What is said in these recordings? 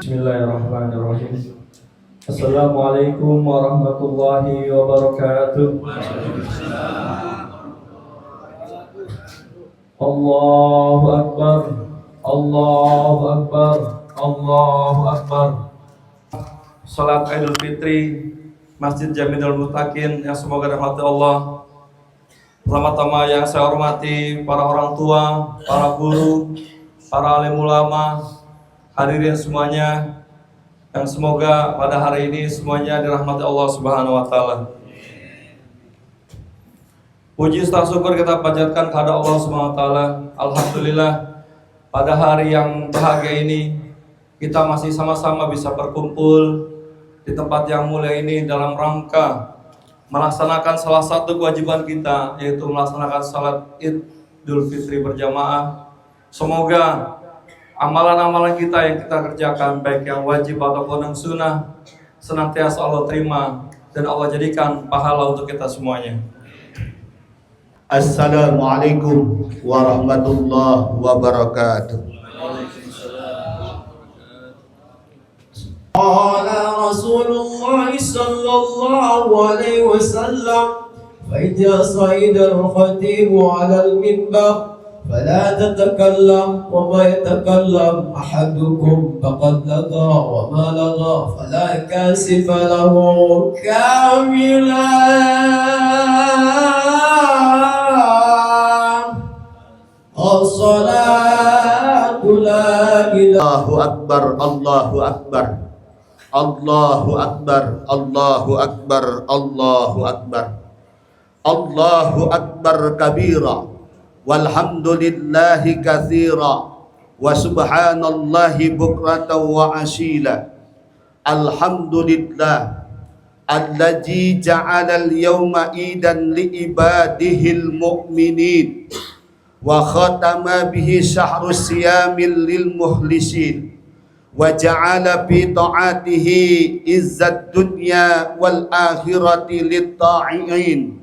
Bismillahirrahmanirrahim. Assalamualaikum warahmatullahi wabarakatuh. Allahu Akbar, Allahu Akbar, Allahu Akbar. Salat Idul Fitri Masjid Jami'ul Muttaqin yang semoga dirahmati Allah. Pertama-tama yang saya hormati para orang tua, para guru, para alim ulama, hadirin semuanya, yang semoga pada hari ini semuanya dirahmati Allah Subhanahu wa taala. Puji serta syukur kita panjatkan kepada Allah Subhanahu wa taala. Alhamdulillah pada hari yang bahagia ini kita masih sama-sama bisa berkumpul di tempat yang mulia ini dalam rangka melaksanakan salah satu kewajiban kita, yaitu melaksanakan salat Idul Fitri berjamaah. Semoga amalan-amalan kita yang kita kerjakan, baik yang wajib ataupun yang sunnah, senantiasa Allah terima dan Allah jadikan pahala untuk kita semuanya. Assalamualaikum warahmatullahi wabarakatuh. Qala Rasulullah sallallahu alaihi wasallam, fa idza sa'ida al-khatib 'ala al-minbar فلا تتكلم وما يتكلم أحدكم فقد لغى وما لغى فلا كاسف له كاملا. الصلاة لا إله. الله أكبر الله أكبر الله أكبر الله أكبر الله أكبر الله أكبر كبيرا walhamdulillahi katsira wa subhanallahi bukratan wa asila. Alhamdulillah allazi ja'ala al-yawma idan li ibadihil mu'minin wa khatama bihi syahrus siyamil lil muhlisin wa ja'ala fi ta'atihi izzad dunya wal akhirati lit ta'i'in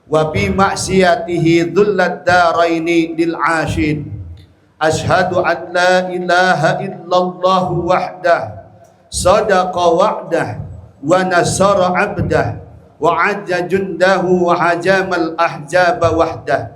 wa bi maksiyatihi dhullad daraini lil ashid. Ashhadu an la ilaha illallah wahdah sadaqa wa'dah wa nasara abdah wa ajja jundahu wa hajamal ahjaba wahdah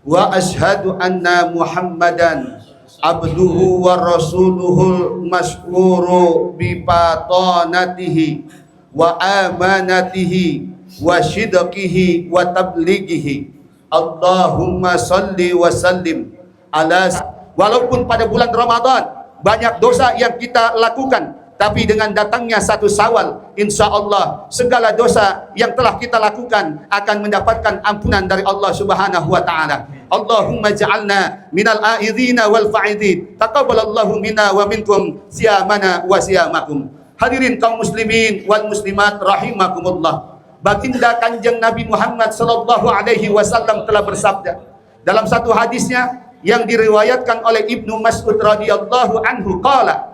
wa ashhadu anna muhammadan abduhu wa rasuluhul mas'uru bi patanatihi wa amanatihi wa syidqihi wa tablighihi. Allahumma salli wa sallim ala. Walaupun pada bulan Ramadan banyak dosa yang kita lakukan, tapi dengan datangnya satu Syawal, insya Allah segala dosa yang telah kita lakukan akan mendapatkan ampunan dari Allah Subhanahu wa taala. Allahumma ja'alna minal a'idhina wal fa'idhin. Taqabbalallahu minna wa minkum siyamana wa siyamakum. Hadirin kaum muslimin wal muslimat rahimakumullah. Baginda Kanjeng Nabi Muhammad sallallahu alaihi wasallam telah bersabda dalam satu hadisnya yang diriwayatkan oleh Ibnu Mas'ud radhiyallahu anhu, qala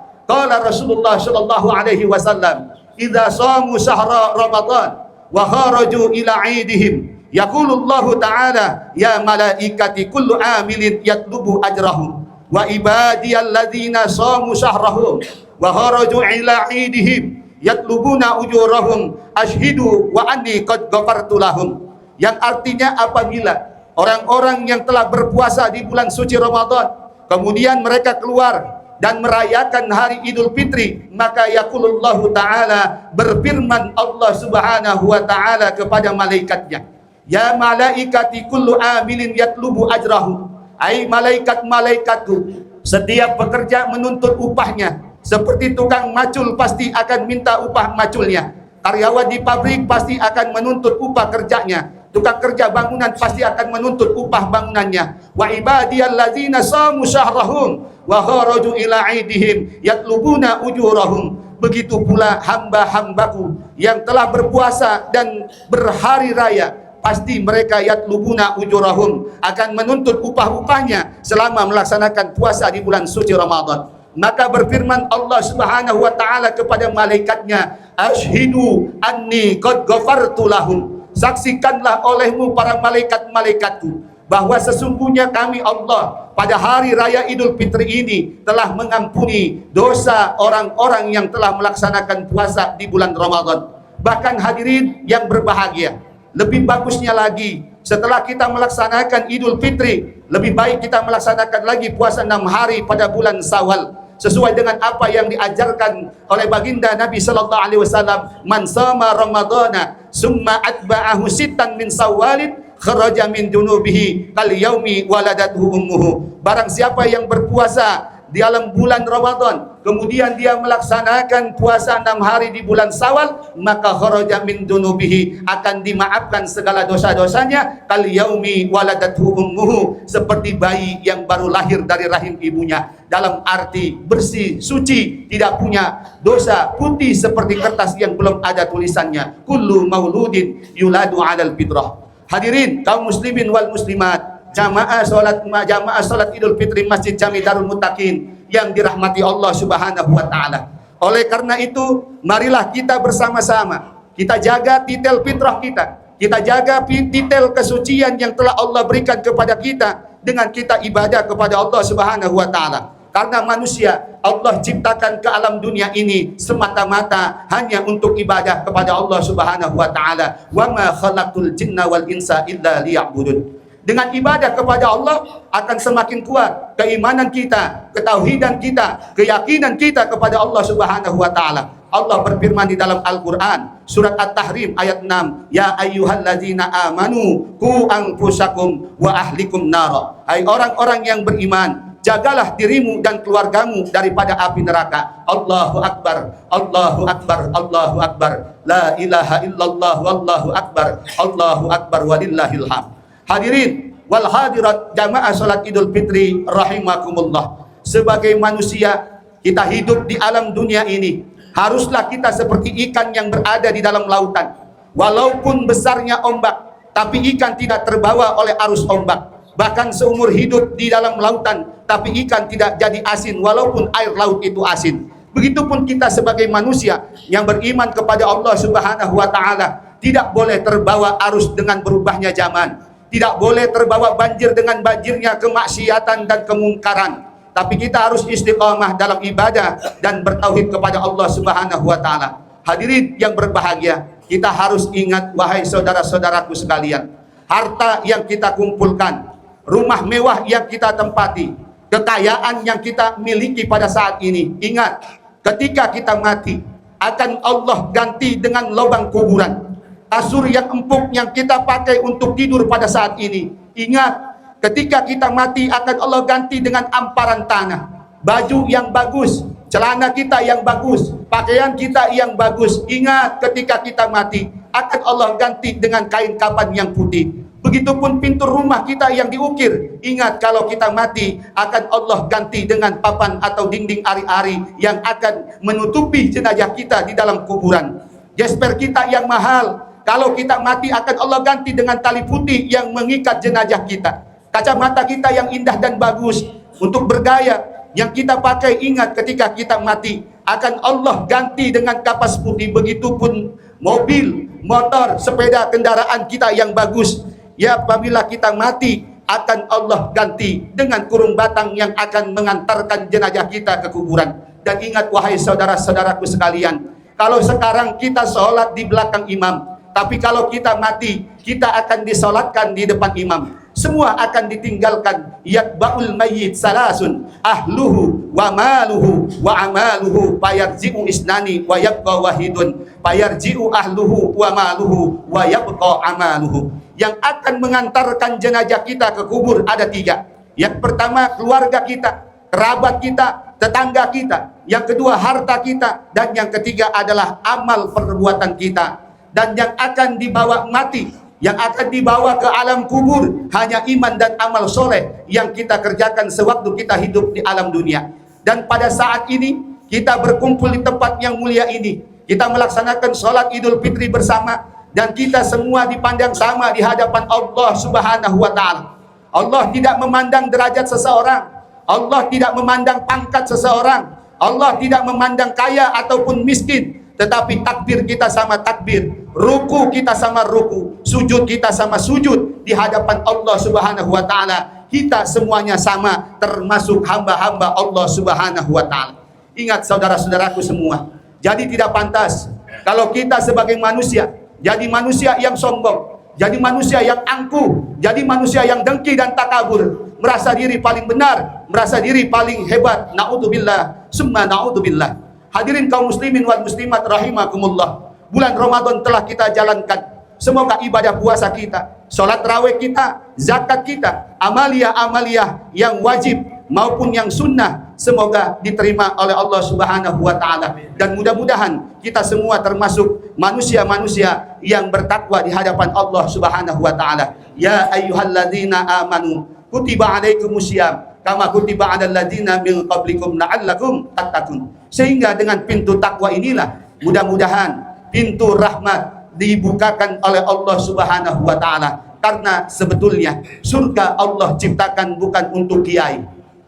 Rasulullah sallallahu alaihi wasallam, idza shamu syahra Ramadan wa kharaju ila 'idihim yaqulu Allah ta'ala ya malaikati kullu amilin yatlubu ajrahum wa ibadiyalladzina shamu syahrahum wa kharaju ila 'idihim yatlubuna ujurahum ashhidu wa anni qad ghafartu lahum. Yang artinya apabila orang-orang yang telah berpuasa di bulan suci Ramadan kemudian mereka keluar dan merayakan hari Idul Fitri, maka yaqulullahu ta'ala, berfirman Allah Subhanahu wa ta'ala kepada malaikatnya, ya malaikati kullu amilin yatlubu ajrahu, ai malaikat-malaikatku, setiap pekerja menuntut upahnya. Seperti tukang macul pasti akan minta upah maculnya. Karyawan di pabrik pasti akan menuntut upah kerjanya. Tukang kerja bangunan pasti akan menuntut upah bangunannya. Wa ibadiyallazina shamu syahrahum wa kharaju ila aidihim yatlubuna ujurahum. Begitu pula hamba-hambaku yang telah berpuasa dan berhari raya, pasti mereka yatlubuna ujurahum, akan menuntut upah-upahnya selama melaksanakan puasa di bulan suci Ramadan. Maka berfirman Allah Subhanahu wa taala kepada malaikatnya, asyhidu anni qad ghafartu lahum. Saksikanlah olehmu para malaikat-malaikatku bahwa sesungguhnya kami Allah pada hari raya Idul Fitri ini telah mengampuni dosa orang-orang yang telah melaksanakan puasa di bulan Ramadan. Bahkan hadirin yang berbahagia, lebih bagusnya lagi setelah kita melaksanakan Idul Fitri, lebih baik kita melaksanakan lagi puasa 6 hari pada bulan Syawal, sesuai dengan apa yang diajarkan oleh baginda Nabi sallallahu alaihi wasallam, man shama ramadhana summa atba'ahu sittan min Syawalin kharaja min dunubihi kal yaumi waladathu ummuhu. Barang siapa yang berpuasa di dalam bulan Ramadan, kemudian dia melaksanakan puasa 6 hari di bulan Syawal, maka kharaja min dunubihi, akan dimaafkan segala dosa-dosanya kal yaumi waladathu ummuhu, seperti bayi yang baru lahir dari rahim ibunya. Dalam arti bersih, suci, tidak punya dosa, putih seperti kertas yang belum ada tulisannya. Kullu mauludin yuladu 'alal fitrah. Hadirin kaum muslimin wal muslimat, jamaah salat Idul Fitri Masjid Jami Darul Muttaqin yang dirahmati Allah Subhanahu wa taala. Oleh karena itu, marilah kita bersama-sama kita jaga titel fitrah kita. Kita jaga titel kesucian yang telah Allah berikan kepada kita dengan kita ibadah kepada Allah Subhanahu wa taala. Karena manusia Allah ciptakan ke alam dunia ini semata-mata hanya untuk ibadah kepada Allah Subhanahu wa taala. Wa ma khalaqtul jinna wal insa illa liya'budun. Dengan ibadah kepada Allah akan semakin kuat keimanan kita, ketauhidan kita, keyakinan kita kepada Allah Subhanahu wa taala. Allah berfirman di dalam Al-Qur'an, surat At-Tahrim ayat 6, ya ayyuhalladzina amanu qu anfusakum wa ahlikum nara. Hai orang-orang yang beriman, jagalah dirimu dan keluargamu daripada api neraka. Allahu Akbar, Allahu Akbar, Allahu Akbar. La ilaha illallah, wallahu akbar, Allahu Akbar walillahil hamd. Hadirin wal hadirat jamaah salat Idul Fitri rahimakumullah. Sebagai manusia, kita hidup di alam dunia ini, haruslah kita seperti ikan yang berada di dalam lautan. Walaupun besarnya ombak, tapi ikan tidak terbawa oleh arus ombak. Bahkan seumur hidup di dalam lautan, tapi ikan tidak jadi asin walaupun air laut itu asin. Begitupun kita sebagai manusia yang beriman kepada Allah Subhanahu wa taala, tidak boleh terbawa arus dengan berubahnya zaman, tidak boleh terbawa banjir dengan banjirnya kemaksiatan dan kemungkaran. Tapi kita harus istiqamah dalam ibadah dan bertauhid kepada Allah Subhanahu wa taala. Hadirin yang berbahagia, kita harus ingat wahai saudara-saudaraku sekalian, harta yang kita kumpulkan, rumah mewah yang kita tempati, kekayaan yang kita miliki pada saat ini, ingat, ketika kita mati akan Allah ganti dengan lubang kuburan. Kasur yang empuk yang kita pakai untuk tidur pada saat ini, ingat, ketika kita mati akan Allah ganti dengan amparan tanah. Baju yang bagus, celana kita yang bagus, pakaian kita yang bagus, ingat, ketika kita mati akan Allah ganti dengan kain kapan yang putih. Begitupun pintu rumah kita yang diukir, ingat, kalau kita mati akan Allah ganti dengan papan atau dinding ari-ari yang akan menutupi jenazah kita di dalam kuburan. Gesper kita yang mahal, kalau kita mati akan Allah ganti dengan tali putih yang mengikat jenazah kita. Kacamata kita yang indah dan bagus untuk bergaya yang kita pakai, ingat, ketika kita mati akan Allah ganti dengan kapas putih. Begitupun mobil, motor, sepeda, kendaraan kita yang bagus, ya, apabila kita mati akan Allah ganti dengan kurung batang yang akan mengantarkan jenazah kita ke kuburan. Dan ingat wahai saudara-saudaraku sekalian, kalau sekarang kita sholat di belakang imam, tapi kalau kita mati kita akan disolatkan di depan imam. Semua akan ditinggalkan. Yatba'ul mayyit salasun ahluhu wa maluhu wa amaluhu fayarji'u isnani wa yabqa wahidun fayarji'u ahluhu wa maluhu wa yabqa amaluhu. Yang akan mengantarkan jenazah kita ke kubur ada 3. Yang pertama keluarga kita, kerabat kita, tetangga kita. Yang kedua harta kita. Dan yang ketiga adalah amal perbuatan kita. Dan yang akan dibawa mati Yang akan dibawa ke alam kubur hanya iman dan amal soleh yang kita kerjakan sewaktu kita hidup di alam dunia. Dan pada saat ini kita berkumpul di tempat yang mulia ini, kita melaksanakan sholat Idul Fitri bersama, dan kita semua dipandang sama di hadapan Allah Subhanahu wa Ta'ala. Allah tidak memandang derajat seseorang, Allah tidak memandang pangkat seseorang, Allah tidak memandang kaya ataupun miskin, tetapi takbir kita sama takbir, ruku kita sama ruku, sujud kita sama sujud di hadapan Allah Subhanahu wa Ta'ala. Kita semuanya sama, termasuk hamba-hamba Allah Subhanahu wa Ta'ala. Ingat saudara-saudaraku semua, jadi tidak pantas kalau kita sebagai manusia jadi manusia yang sombong, jadi manusia yang angkuh, jadi manusia yang dengki dan takabur, merasa diri paling benar, merasa diri paling hebat. Na'udzubillah, summa na'udzubillah. Hadirin kaum muslimin wal muslimat rahimakumullah. Bulan Ramadan telah kita jalankan. Semoga ibadah puasa kita, sholat tarawih kita, zakat kita, amalia-amalia yang wajib maupun yang sunnah, semoga diterima oleh Allah Subhanahu wa Ta'ala. Dan mudah-mudahan kita semua termasuk manusia-manusia yang bertakwa di hadapan Allah Subhanahu wa Ta'ala. Ya ayyuhalladzina amanu kutiba alaikumusiyam kama kutiba alal ladzina min qablikum la'allakum tattaqun. Sehingga dengan pintu takwa inilah mudah-mudahan pintu rahmat dibukakan oleh Allah Subhanahu wa Ta'ala. Karena sebetulnya surga Allah ciptakan bukan untuk kiai,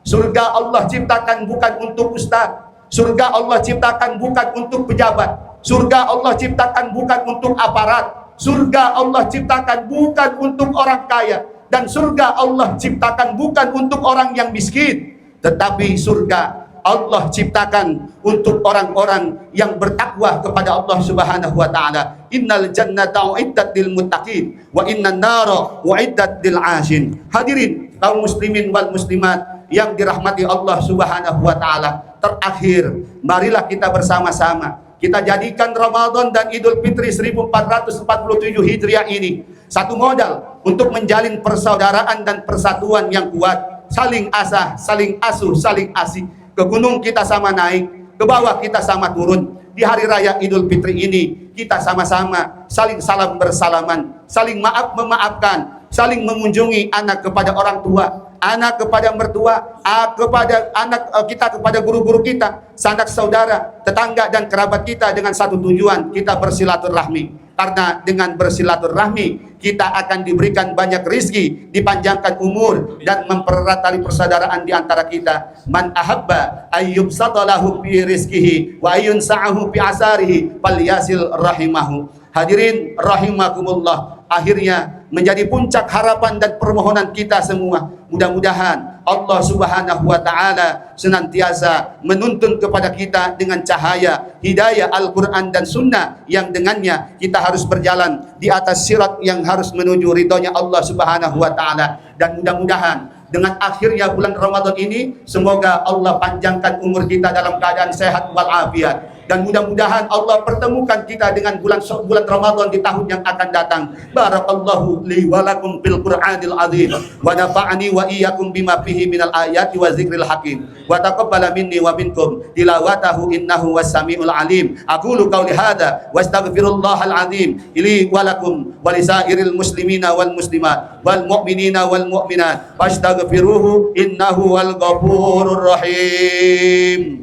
surga Allah ciptakan bukan untuk ustaz, surga Allah ciptakan bukan untuk pejabat, surga Allah ciptakan bukan untuk aparat, surga Allah ciptakan bukan untuk orang kaya, dan surga Allah ciptakan bukan untuk orang yang miskin, tetapi surga Allah ciptakan untuk orang-orang yang bertakwa kepada Allah Subhanahu wa Ta'ala. Innal jannata uiddat lil muttaqin wa innan nara uiddat lil 'ashin. Hadirin kaum muslimin wal muslimat yang dirahmati Allah Subhanahu wa Ta'ala, terakhir marilah kita bersama-sama kita jadikan Ramadan dan Idul Fitri 1447 Hijriah ini satu modal untuk menjalin persaudaraan dan persatuan yang kuat, saling asah, saling asuh, saling asih. Ke gunung kita sama naik, ke bawah kita sama turun. Di hari raya Idul Fitri ini kita sama-sama saling salam bersalaman, saling maaf memaafkan, saling mengunjungi anak kepada orang tua, anak kepada mertua, kepada anak kita kepada guru-guru kita, sanak saudara, tetangga dan kerabat kita, dengan satu tujuan, kita bersilaturahmi. Karena dengan bersilaturahmi kita akan diberikan banyak rizki, dipanjangkan umur, dan mempererat tali persaudaraan di antara kita. Man ahabba ayyub sadalahu fi rizkihi wa ayyun sa'ahu fi asarihi falyasil rahimahu. Hadirin rahimakumullah, akhirnya menjadi puncak harapan dan permohonan kita semua. Mudah-mudahan Allah Subhanahu wa Ta'ala senantiasa menuntun kepada kita dengan cahaya hidayah Al-Quran dan Sunnah, yang dengannya kita harus berjalan di atas sirat yang harus menuju ridhonya Allah Subhanahu wa Ta'ala. Dan mudah-mudahan dengan akhirnya bulan Ramadan ini, semoga Allah panjangkan umur kita dalam keadaan sehat walafiat. Dan mudah-mudahan Allah pertemukan kita dengan bulan Ramadan di tahun yang akan datang. Barakallahu li wa lakum fil Qur'anil azim wa nafa'ani wa iyyakum bima fihi minal ayati wa zikril hakim wa taqabbala minni wa minkum tilawatahu innahu was-sami'ul alim. Aqulu qawli hadza wa astaghfirullahal azim li wa lakum wa lisairil muslimina wal muslimat wal mu'minina wal mu'minat fastaghfiruhu innahu wal ghafurur rahim.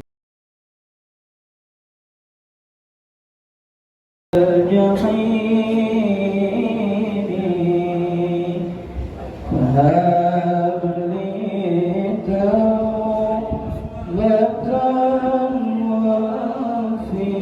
الجحيم فهب لي توبة وفي